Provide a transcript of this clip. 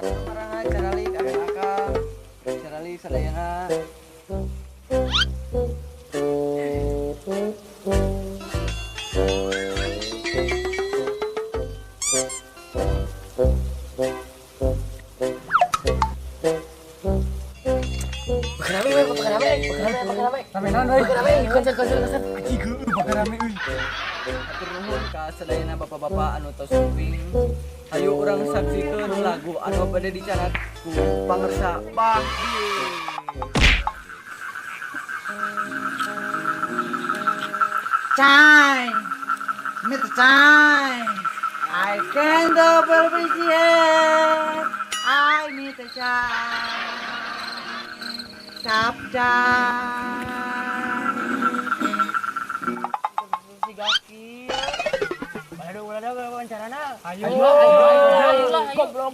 Marangan caralik akang caralik sadayana. Rame naon euy? Aji geueuh bakal rame euy. Atur nuhun ka sadayana bapak-bapak anu tos kuping. Hayu urang saksikeun lagu anu bade dicarat ku pangersa Bahdi. Chai, Mr. Chai, I can't appreciate. I need a chai, tap chai. Si Gaki. Balado wawancarana. Ayo, Goblok.